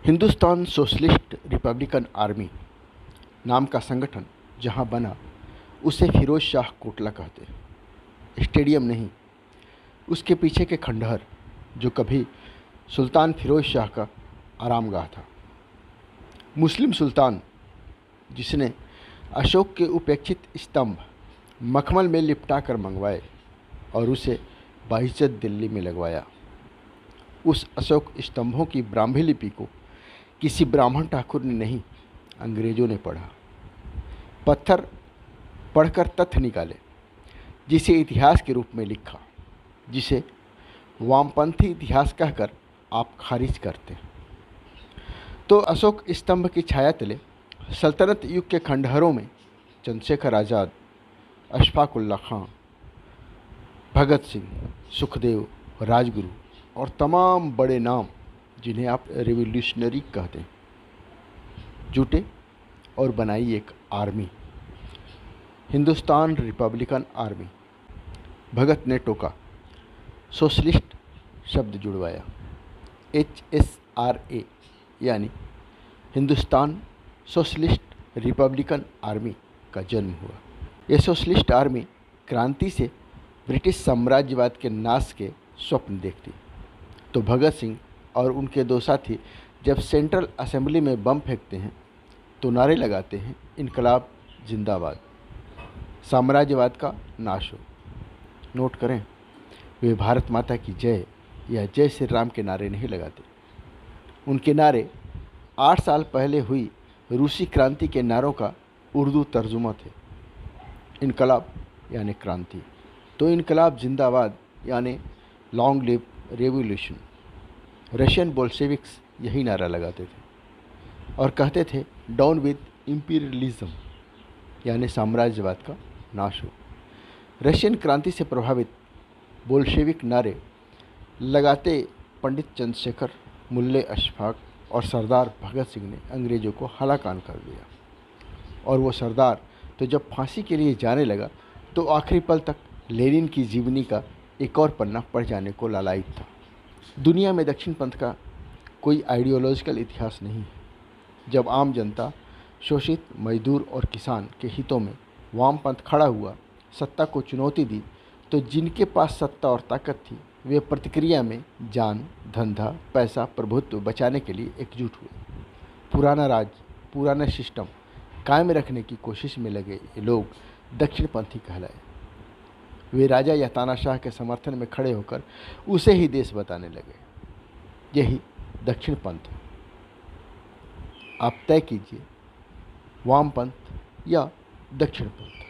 Hindustan socialist Republican army नाम का संगठन जहां बना उसे फिरोज शाह कोटला कहते हैं। स्टेडियम नहीं, उसके पीछे के खंडहर जो कभी सुल्तान फिरोज शाह का आरामगाह था। मुस्लिम सुल्तान जिसने अशोक के उपेक्षित स्तंभ मखमल में लिपटा कर मंगवाए और उसे बाइज्जत दिल्ली में लगवाया। उस अशोक स्तंभों की ब्राह्मी लिपि को किसी ब्राह्मण ठाकुर ने नहीं, अंग्रेजों ने पढ़ा। पत्थर पढ़कर तथ्य निकाले, जिसे इतिहास के रूप में लिखा, जिसे वामपंथी इतिहास कहकर आप खारिज करते हैं। तो अशोक स्तंभ की छाया तले सल्तनत युग के खंडहरों में चंद्रशेखर आज़ाद, अशफाक उल्लाह खां, भगत सिंह, सुखदेव, राजगुरु और तमाम बड़े नाम जिन्हें आप रिवोल्यूशनरी कहते हैं, जुटे और बनाई एक आर्मी, हिंदुस्तान रिपब्लिकन आर्मी। भगत ने टोका, सोशलिस्ट शब्द जुड़वाया, HSRA यानी हिंदुस्तान सोशलिस्ट रिपब्लिकन आर्मी का जन्म हुआ। यह सोशलिस्ट आर्मी क्रांति से ब्रिटिश साम्राज्यवाद के नाश के स्वप्न देखती। तो भगत सिंह और उनके दो साथी जब सेंट्रल असेंबली में बम फेंकते हैं तो नारे लगाते हैं, इनकलाब जिंदाबाद, साम्राज्यवाद का नाश हो। नोट करें, वे भारत माता की जय या जय श्री राम के नारे नहीं लगाते। उनके नारे 8 साल पहले हुई रूसी क्रांति के नारों का उर्दू तर्जुमा थे। इनकलाब यानी क्रांति, तो इनकलाब जिंदाबाद यानी long live revolution. Russian Bolsheviks यही नारा लगाते थे और कहते थे, डाउन विद इंपीरियलिज्म यानी साम्राज्यवाद का नाश हो। रशियन क्रांति से प्रभावित बोल्शेविक नारे लगाते पंडित चंद्रशेखर, मुल्ले अशफाक और सरदार भगत सिंह ने अंग्रेज़ों को हलाकान कर दिया। और वो सरदार तो जब फांसी के लिए जाने लगा तो आखिरी पल तक लेनिन की जीवनी का एक और पन्ना पढ़ जाने को लालायित था। दुनिया में दक्षिण पंथ का कोई आइडियोलॉजिकल इतिहास नहीं है। जब आम जनता, शोषित मजदूर और किसान के हितों में वाम पंथ खड़ा हुआ, सत्ता को चुनौती दी, तो जिनके पास सत्ता और ताकत थी वे प्रतिक्रिया में जान, धंधा, पैसा, प्रभुत्व बचाने के लिए एकजुट हुए। पुराना राज, पुराना सिस्टम कायम रखने की कोशिश में लगे ये लोग दक्षिणपंथी कहलाए। वे राजा या तानाशाह के समर्थन में खड़े होकर उसे ही देश बताने लगे। यही दक्षिण पंथ है। आप तय कीजिए, वामपंथ या दक्षिण पंथ।